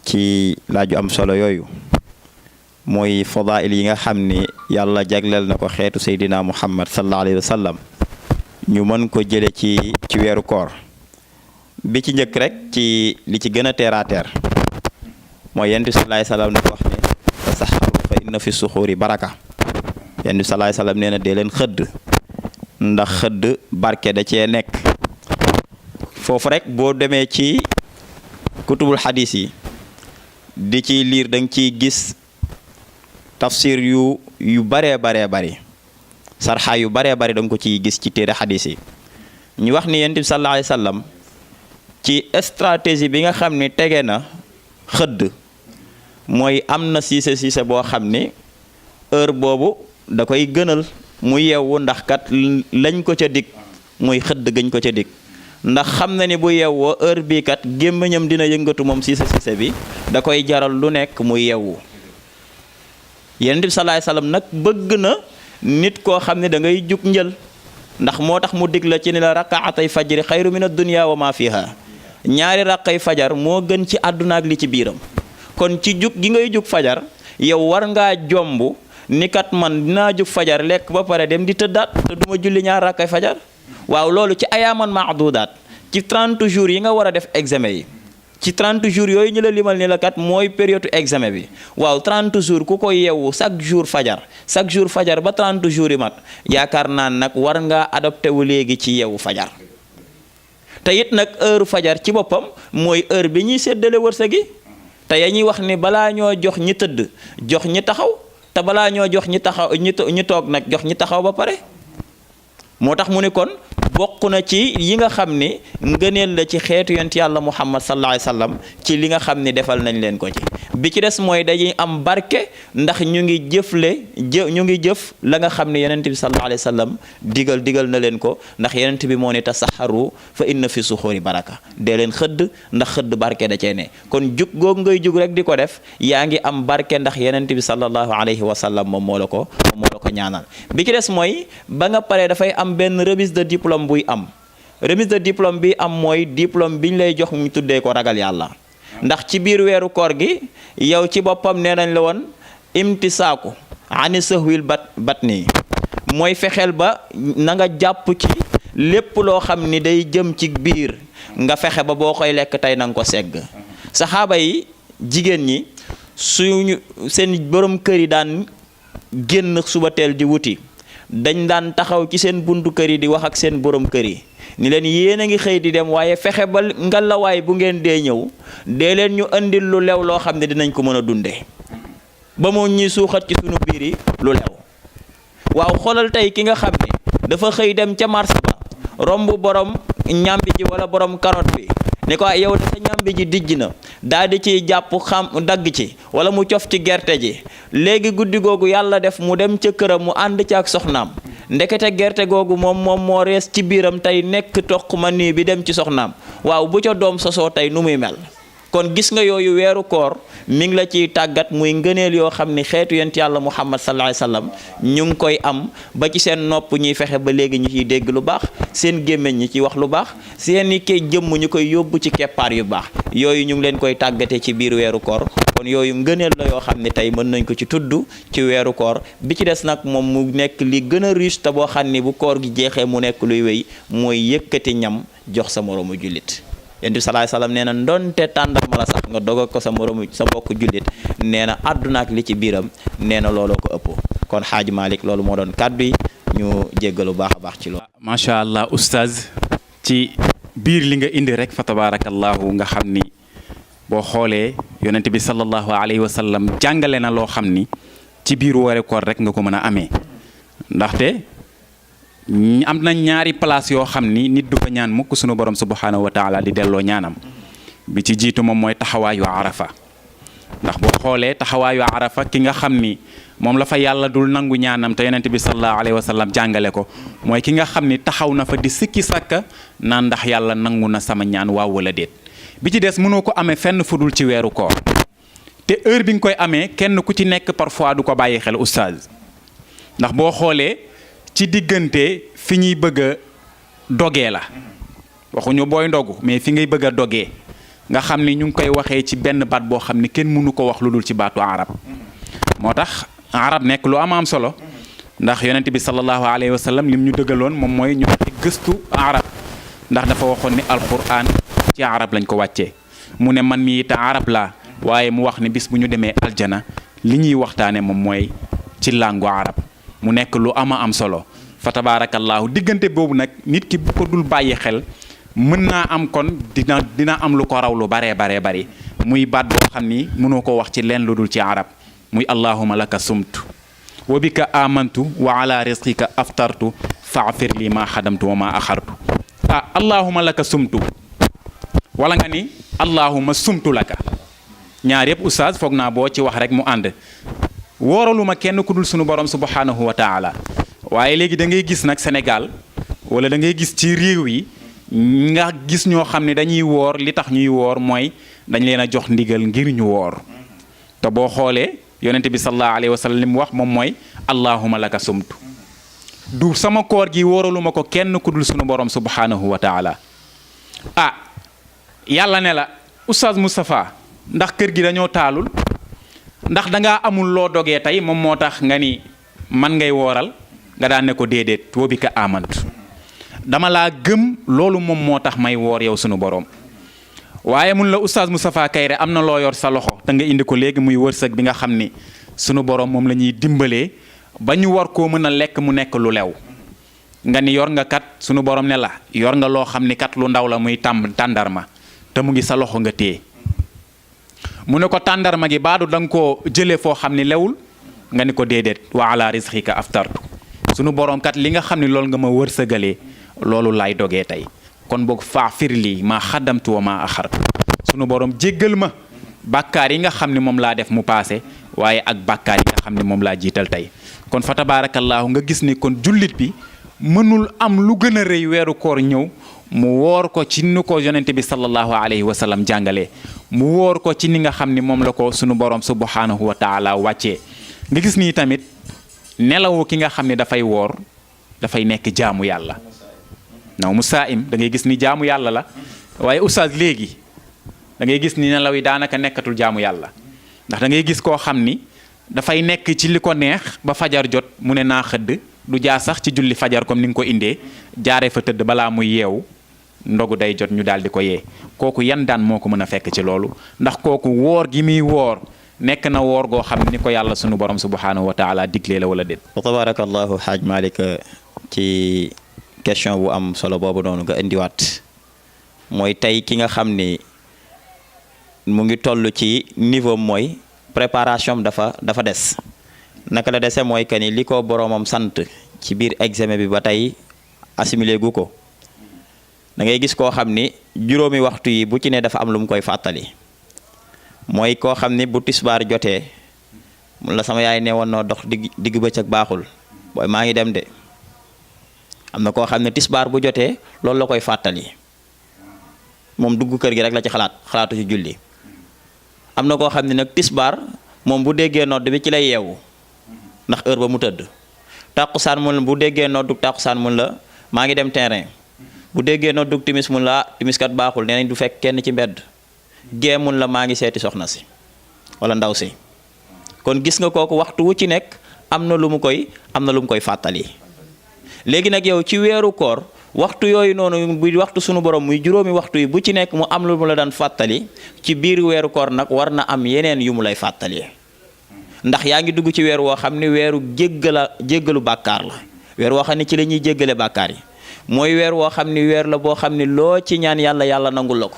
ci laaju am solo yooyu mooy fadail yi nga xam ni yàlla jagleel na ko xeetu Seydina Muhammad sallallahu alayhi wa sallam ñu mën ko jële ci weeru koor bi ci njëkk rek ci li ci gën a terre à terre mooy yonent bi sallallahu alayhi wa sallam dafa wax ne tasaxaru fa inna fi suxuuri baraka yonent bi sallallahu alayhi wa sallam nee na dee leen xëdd ndax xëdd barke da cee nekk foofu rek boo demee ci kutubul xadis yi di ci liir da nga ciy gis tafsir yu baree bari sarxa yu baree bari da nga ko ciy gis ci téere xadis yi ñu wax ni yonent bi sallallahu alayhi wa sallam ci stratégie bi nga xam ni tege na xëdd mooy am na siise boo xam ni heure boobu da koy gënal mu yeewu ndax kat lañ ko ca dig muy xëdd gañ ko ca dig ndax xam na ni bu yeewoo heure bii kat gémmiñam dina yëngatu moom siise bi da koy jaral lu nekk mu yeewu. Yonent bi sallallahu alayhi wasallam nag bëgg na nit koo xam ne da ngay jug njël ndax moo tax mu dig la ci ni la rakaatay fajri xayru min ad-dunya wa ma fiha ñaari raqay fajar moo gën ci àdduna ak li ci biiram. kon ci jug gi ngay jug fajar yow war ngaa jomb ni kat man dinaa jug fajar lekk ba pare dem di tëddaat te duma julli ñaar rakkay fajar waaw loolu ci ayaaman maadudaat ci 30 jours yi nga war a def examen yi ci 30 jours yooyu ñu la limal ni la kat mooy période examen bi waaw 30 jours ku ko yeewu chaque jour fajar ba 30 jours yi mat yaakaar naa nag war ngaa adopté wu léegi ci yeewu fajar te it nag heure fajar ci boppam mooy heure bi ñuy séddale wërsëg gi te ya ñuy wax ni balaa ñoo jox ñi tëdd jox ñi taxaw te balaa ñoo jox ñi taxaw ñi toog nag jox ñi taxaw ba pare moo tax mu ne kon bokk na ci yi nga xam ni ngëneel la ci xeetu yonent yàlla Muhammad sallallahu alayhi wasallam ci li nga xam ni defal nañ leen ko ci bi ci des mooy dañuy am barke ndax ñu ngi jëf la nga xam ne yonent bi sallallahu alayhi wasallam digal na leen ko ndax yonent bi moo ne tasaxaru fa inna fi suxuri baraka dee leen xëdd ndax xëdd barke da cee ne kon jug googu ngay jug rek di ko def yaa ngi am barke ndax yonent bi sallallahu alayhi wasallam moom moo la ko ñaanal bi ci des mooy ba nga paree dafay am benn remise de diplôme buy am remise de diplôme bi am mooy diplôme bi ñu lay jox ñu tuddee ko ragal yàlla ndax ci biir weeru koor gi yow ci boppam nee nañ la woon imtisaaku ani sahwil bat nii mooy fexeel ba na nga jàpp ci lépp loo xam ni day jëm ci biir nga fexe ba boo koy lekk tey na nga ko segg saxaaba yi jigéen ñi suñu seen borom kër yi daan génn suba teel di wuti dañ daan taxaw ci seen buntu kër yi di wax ak seen borom kër yi ni leen yéen a ngi xëy di dem waaye fexe ba ngalawaay bu ngeen dee ñëw dee leen ñu andil lu lew loo xam ne dinañ ko mën a dundee ba moo ñuy suuxat ci sunu biir yi lu lew waaw xoolal tey ki nga xam ne dafa xëy dem ca marché ba romb borom ñambi ji wala borom carotte bi ni ko yow de sa ñambi ji dijj na daal di ciy jàpp xam dagg ci wala mu cof ci gerte ji léegi guddi googu yàlla def mu dem ca këram mu ànd ci ak soxnaam ndekete gerte googu moom moo rees ci biiram tey nekk toq ma nii bi dem ci soxnaam waaw bu ca doom sosoo tey nu muy mel kon gis nga yooyu weeru koor mi ngi la ciy tàggat muy ngëneel yoo xam ni xeetu yonent yàlla Muhammad sallallahu alayhi wasallam ñu ngi koy am ba ci seen nopp ñuy fexe ba léegi ñu ciy dégg lu baax seen gémmiñ ñi ci wax lu baax seen i kay jëmm ñu koy yóbbu ci keppaar yu baax yooyu ñu ngi leen koy tàggatee ci biir weeru koor kon yooyu ngëneel la yoo xam ne tey mën nañ ko ci tudd ci weeru koor bi ci des nag moom mu nekk li gën a riche te boo xam ni bu koor gi jeexee mu nekk luy wéy mooy yëkkati ñam jox sa moroomu jullit yonent bi sallallahu alayhi wasallam nee na ndonte tàndarma la sax nga dogal ko sa moroomu sa mbokk jullit nee na àdduna ak li ci biiram nee na looloo ko ëpp kon Xaaji Malick loolu moo doon kàddu yi ñu jéggalu baax a baax ci loolu. macha allah oustaz ci biir li nga indi rek fa tabarakallahu nga xam ni boo xoolee yonent bi sallallahu alayhi wasallam jàngale na loo xam ni ci biir weeru koor rek nga ko mën a amee ndaxte am na ñaari place yoo xam ni nit du fa ñaan mukk sunu borom subhanahu wa taala di delloo ñaanam bi ci jiitu moom mooy taxawaayu arafa ndax boo xoolee taxawaayu arafa ki nga xam ni moom la fa yàlla dul nangu ñaanam te yonent bi sallallahu alayhi wa sallam jàngale ko mooy ki nga xam ni taxaw na fa di sikki sàkka naan ndax yàlla nangu na sama ñaan waaw wala déet bi ci des mënoo ko amee fenn fudul ci weeru koor te heure bi nga koy amee kenn ku ci nekk parfois du ko bàyyi xel oustaz ndax boo xoolee ci diggante fi ñuy bëgg a dogee la waxuñu booy ndogu mais fi ngay bëgg a dogee nga xam ni ñu ngi koy waxee ci benn baat boo xam ni kenn mënu ko wax lu dul ci baatu arab moo tax arab nekk lu am solo ndax yonent bi sallallahu alayhi wa sallam lim ñu dëggaloon moom mooy ñu gëstu arab ndax dafa waxoon ni alquran ci arab lañ ko wàccee mu ne man mi it arab laa waaye mu wax ni bis bu ñu demee aljana li ñuy waxtaane moom mooy ci langue arab mu nekk lu am solo fa tabarakallahu diggante boobu nag nit ki bu ko dul bàyyi xel mën naa am kon dina am lu ko raw lu baree bari muy baat boo xam ni mënoo ko wax ci leen lu dul ci arab muy allahuma laka sumtu wa bika amantu wa ala rizqika aftartu faghfir li ma xadamtu wa ma axartu allahuma laka sumtu wala nga ni allahuma sumtu laka ñaar yëpp oustaz foog naa boo ci wax rek mu ànd wooraluma kenn ku dul sunu borom subhanahu wa taala waaye léegi da ngay gis nag Sénégal wala da ngay gis ci réew yi nga gis ñoo xam ne dañuy woor li tax ñuy woor mooy dañ leen a jox ndigal ngir ñu woor te boo xoolee yonente bi sallallahu alayhi wa sallam li mu wax moom mooy allahuma laka sumtu du sama koor gi wóoraluma ko kenn ku dul sunu borom subhanahu wa taala yàlla ne la oustaz Moustapha ndax kër gi dañoo taalul ndax dangaa amul loo dogee tey moom moo tax nga ni man ngay wooral nga daan ne ko déedéet woo bi ka amant dama laa gëm loolu moom moo tax may woor yow sunu borom waaye mun la oustaz Moustapha Kayre am na loo yor sa loxo te nga indi ko léegi muy wërsëg bi nga xam ni sunu borom moom la ñuy dimbalee ba ñu war koo mën a lekk mu nekk lu lew nga ni yor nga kat sunu borom ne la yor nga loo xam ni kat lu ndaw la muy tàndarma te mu ngi sa loxo nga téye mu ne ko tàndarma gi baadu da nga koo jëlee foo xam ni lewul nga ni ko déedéet wa ala rizqika aftartu sunu borom kat li nga xam ni loolu nga ma wërsëgalee loolu laay dogee tey kon boog faafir lii maa xaddamtu wa maa axartu sunu borom jéggal ma bàkkaar yi nga xam ne moom laa def mu paase waaye ak bàkkaar yi nga xam ne moom laa jiital tey kon fa tabaarakallaahu nga gis ni kon jullit bi mënul am lu gën a rëy weeru koor ñëw mu woor ko ci ni ko yonente bi sallallahu alayhi wa sallam jàngalee mu woor ko ci ni nga xam ni moom la ko sunu borom subhanahu wa taala wàccee nga gis nii tamit nelawu ki nga xam ne dafay woor dafay nekk jaamu yàlla naw mu saa'im da ngay gis ni jaamu yàlla la waaye oustaz léegi da ngay gis ni nelaw yi daanaka nekkatul jaamu yàlla ndax da ngay gis koo xam ni dafay nekk ci li ko neex ba fajar jot mu ne naa xëdd du jaar sax ci julli fajar comme ni nga ko indee jaaree fa tëdd balaa muy yeewu ndogu day jot ñu daal di ko yee kooku yan daan moo ko mën a fekk ci loolu ndax kooku woor gi muy woor nekk na woor goo xam ni ko yàlla sunu borom subhanahu wa taala diglee la wala déet. wa tabarakallahu xaaj Malick ci question bu am solo boobu noonu nga indiwaat mooy tey ki nga xam ni mu ngi toll ci niveau mooy préparation dafa des naka la dese mooy que ni li ko boromam sant ci biir examen bi ba tey assimilé gu ko da ngay gis koo xam ni juróomi waxtu yi bu ci ne dafa am lu mu koy fàttali mooy koo xam ni bu tisbaar jotee mun la sama yaay ne woon noo dox digg bëccëg baaxul booy maa ngi dem de am na koo xam ne tisbaar bu jotee loolu la koy fàttali moom dugg kër gi rek la ci xalaatu ci julli am na koo xam ne nag tisbaar moom bu déggee nodd bi ci lay yeewu ndax heure ba mu tëdd tàkkusaan mun bu déggee noddug tàkkusaan mun la maa ngi dem terrain bu déggee noddug timis mun la timis kat baaxul nee nañ du fekk kenn ci mbedd gee mun la maa ngi seeti soxna si wala ndaw si kon gis nga kooku waxtu wu ci nekk am na lu mu koy fàttali léegi nag yow ci weeru koor waxtu yooyu noonu bu waxtu sunu borom muy juróomi waxtu yi bu ci nekk mu am lu mu la daan fàttali ci biir weeru koor nag war na am yeneen yu mu lay fàttali ndax yaa ngi dugg ci weer woo xam ne weeru jéggalu bàkkaar la weer woo xam ne ci la ñuy jéggale bàkkaar yi mooy weer woo xam ne weer la boo xam ne loo ci ñaan yàlla nangul la ko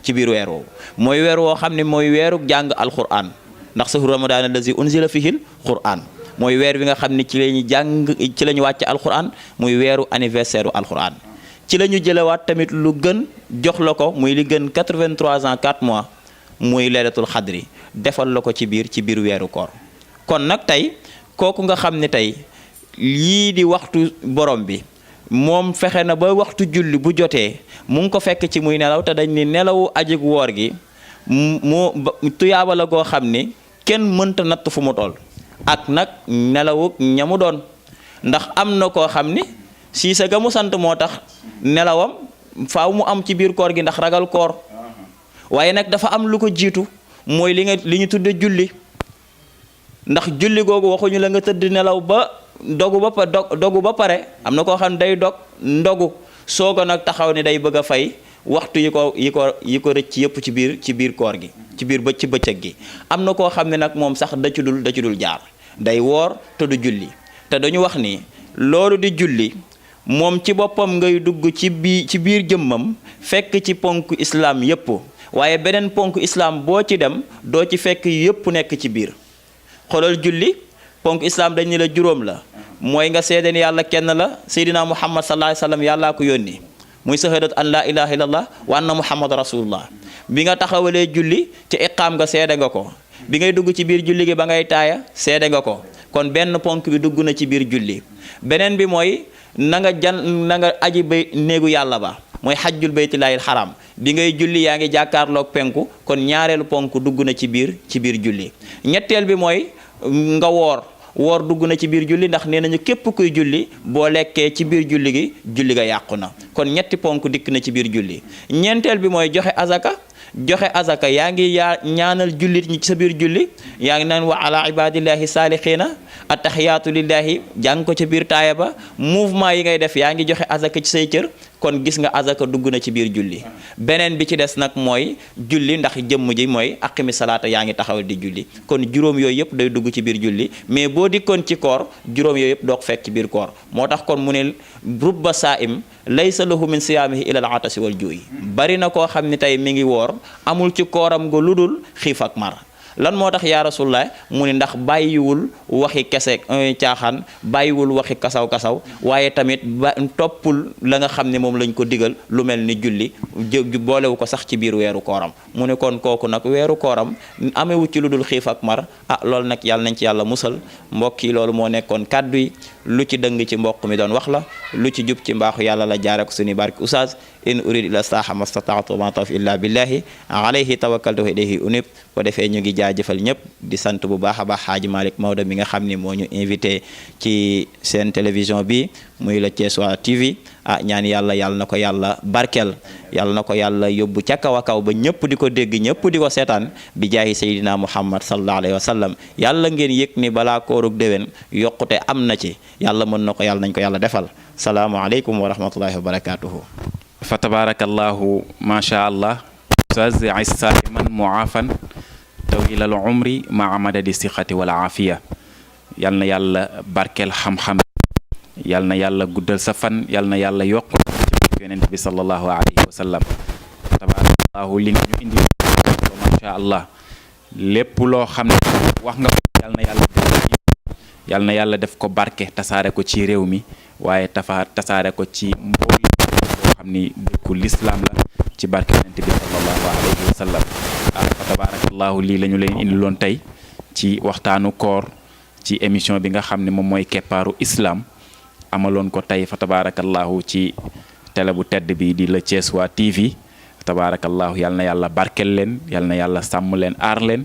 ci biir weer woowu mooy weer woo xam ne mooy weeru jàng alquran ndax sahru ramadan allazi unzila fihil quran mooy weer bi nga xam ne ci la ñuy jàng ci la ñu wàcc alquran muy weeru anniversaire u alquran ci la ñu jëlewaat tamit lu gën jox la ko muy li gën 83 ans 4 mois muy laylatul xadri defal la ko ci biir weeru koor kon nag tey kooku nga xam ne tey lii di waxtu borom bi moom fexe na ba waxtu julli bu jotee mu ngi ko fekk ci muy nelaw te dañ ni nelawu ajig woor gi mu tuyaaba la goo xam ni kenn mënta natt fu mu toll ak nag nelawu ñamu doon ndax am na koo xam ni siisa ga mu sant moo tax nelawam faaw mu am ci biir koor gi ndax ragal koor waaye nag dafa am lu ko jiitu mooy li ñu tudde julli ndax julli googu waxuñu la nga tëdd nelaw ba dogu ba pare am na koo xam ne day dog ndogu sooga nag taxaw ne day bëgg a fay waxtu yi ko rëcc yëpp ci biir koor gi ci bëccëg gi am na koo xam ne nag moom sax da ci dul jaar day woor te du julli te dañu wax ni loolu di julli moom ci boppam ngay dugg ci biir jëmmam fekk ci ponk islam yëpp waaye beneen ponk islam boo ci dem doo ci fekk yëpp nekk ci biir xoolal julli ponk islam dañ ni la juróom la mooy nga seede ni yàlla kenn la seydina muhammad sallallahu alayhi wasallam yàllaa ko yónni muy sahadat an la ilaha illallah wa anna muhammad rasulullah. bi nga taxawalee julli ci iqaam nga seede nga ko, bi ngay dugg ci biir julli gi ba ngay taaya seede nga ko, kon benn ponk bi dugg na ci biir julli. beneen bi mooy na nga aji bay néegu yàlla ba, mooy xajjul baytillaahil xaram, bi ngay julli yaa ngi jàkkaarloog penku, kon ñaareelu ponk dugg na ci biir julli. ñetteel bi mooy nga woor dugg na ci biir julli, ndax nee nañu képp kuy julli boo lekkee ci biir julli gi julli ga yàqu na, kon ñetti ponk dikk na ci biir julli. ñeenteel bi mooy joxe azaka yaa ngi ñaanal jullit ñi ci sa biir julli, yaa ngi naan wa ala ibadillahi saalihiina attahiyaatu lillahi jàng ko ca biir taaya ba, mouvement yi ngay def yaa ngi joxe azaka ci say cër, kon gis nga azaka dugg na ci biir julli. beneen bi ci des nag mooy julli, ndax jëmm ji mooy aqimi salaata yaa ngi taxawal di julli, kon juróom yooyu yëpp day dugg ci biir julli. mais boo dikkoon ci koor juróom yooyu yëpp doo ko fekk ci biir koor, moo tax kon mu ne rubba saa'im laysa lahu min siyaamihi ila al atasi wal juu'i. bari na koo xam ne tey mi ngi woor amul ci kooram nga ludul xiif ak mar. lan moo tax yaa rasulullah mu ni ndax bàyyiwul waxi kese caaxaan, bàyyiwul waxi kasaw-kasaw, waaye tamit toppul la nga xam ne moom lañ ko digal lu mel ni julli, boolewu ko sax ci biir weeru kooram. mu ne kon kooku nag weeru kooram amewu ci lu dul xiif ak mar. loolu nag yàlla nañ ci yàlla musal. mbokk yi loolu moo nekkoon kàddu yi, lu ci dëng ci mbokk mi doon wax la, lu ci jub ci mbaaxu yàlla la jaare ko suñu barke oustaz. in urid ila islaaha mastata'tu wa ma tawfiqi illa billahi alayhi tawakkaltu wa ilayhi unib. ko defee ñu ngi jaajëfal ñëpp di sant bu baax a baax Hadji Malick Maodo mi nga xam ni moo ñu invité ci seen télévision bi muy la Thiessois TV. ñaan yàlla na ko yàlla barkeel, yàlla na ko yàlla yóbbu ca kaw a kaw ba ñëpp di ko dégg, ñëpp di ko seetaan bi jaahi Seydina Muhammad sallallahu alayhi wa sallam. yàlla ngeen yëg ni balaa koorug déwén yokkute am na ci, yàlla mën na ko, yàlla nañ ko yàlla defal. salaamualeykum wa rahmatullahi wa barakatuhu. fa tabarakallahu macha allah. ustaz saliman muafan tawilal umri maa madadi sixati wal aafiya. yal na yàlla barkeel xam-xam, yal na yàlla guddal sa fan, yal na yàlla yokk ci yonent bi sallallahu alayhi wa sallam. tabarakallahu li nga ñu indi macha allah, lépp loo xam ne wax nga ko yal na yàlla def ko barke, tasaare ko ci réew mi, waaye tasaare ko ci mboolem boo xam ni dëkku lislaam la, ci barke yonent bi sallallahu alayhi wa sallam. fa tabarakallahu lii la ñu leen indiloon tey ci waxtaanu koor, ci émission bi nga xam ne moom mooy keppaaru islam. amaloon ko tey fa tabarakallahu ci télé bu tedd bi di la Thiessois TV. tabarakallahu yal na yàlla barkel leen, yal na yàlla sàmm leen, aar leen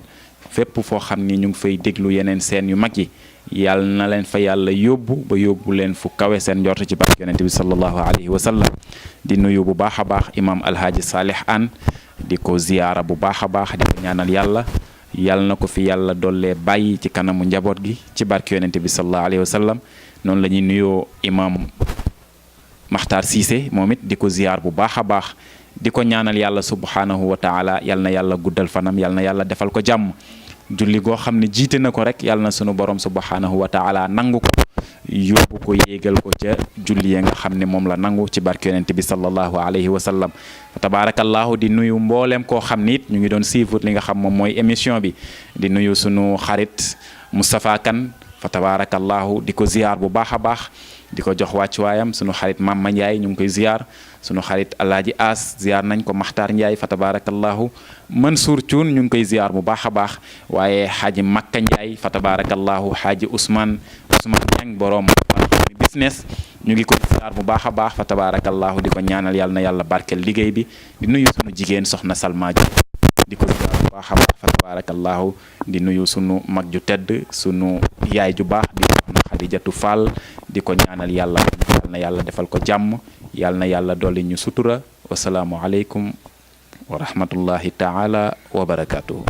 fépp foo xam ni ñu ngi fay déglu yeneen seen yu mag yi, yal na leen fa yàlla yóbbu ba yóbbu leen fu kawe seen njort ci barke yonent bi sallallahu alayhi wa sallam. di nuyu bu baax a baax imam alhaaji Salih Anne, di ko ziyaara bu baax a baax, di ko ñaanal yàlla na ko fi yàlla dollee bàyyi ci kanamu njaboot gi ci barke yonent bi sallallahu alayhi wa sallam. noonu la ñuy nuyoo imam Makhtar Cissé moom it di ko ziyaar bu baax a baax, di ko ñaanal yàlla subhanahu wa taala, yal na yàlla guddal fanam, yal na yàlla defal ko jàmm. julli goo xam ne jiite na ko rek yal na sunu borom subhanahu wa taala nangu ko, yóbbu ko yéegal ko ca julli ya nga xam ne moom la nangu ci barke yonent bi sallallahu alayhi wa sallam. tabarakallahu di nuyu mboolem koo xam ni it ñu ngi doon suivre li nga xam moom mooy émission bi. di nuyu sunu xarit Moustapha Kane fa tabarakallahu di ko ziyaar bu baax a baax, di ko jox wàccuwaayam. sunu xarit Mama Ndiaye ñu ngi koy ziyaar, sunu xarit Alaaji As ziyaar nañ ko. Makhtar Ndiaye fa tabarakallahu. Mansour Thioune ñu ngi koy ziyaar bu baax a baax, waaye xaaji Makka Ndiaye fa tabarakallahu. xaaji Ousmane Niang borom business ñu ngi koy ziyaar bu baax a baax fa tabarakallahu, di ko ñaanal yàlla na yàlla barkeel liggéey bi. di nuyu sunu jigéen soxna Salma Dia, di ko ziyaar bu baax a baax fa tabarakallahu. di nuyu sunu mag ju tedd, sunu yaay ju baax di soxna Xadijatu Fall, di ko ñaanal yàlla na yàlla defal ko jàmm, yàlla na yàlla dolli ñu sutura. wasalaamu aleykum wa rahmatullahi taala wa barakatuhu.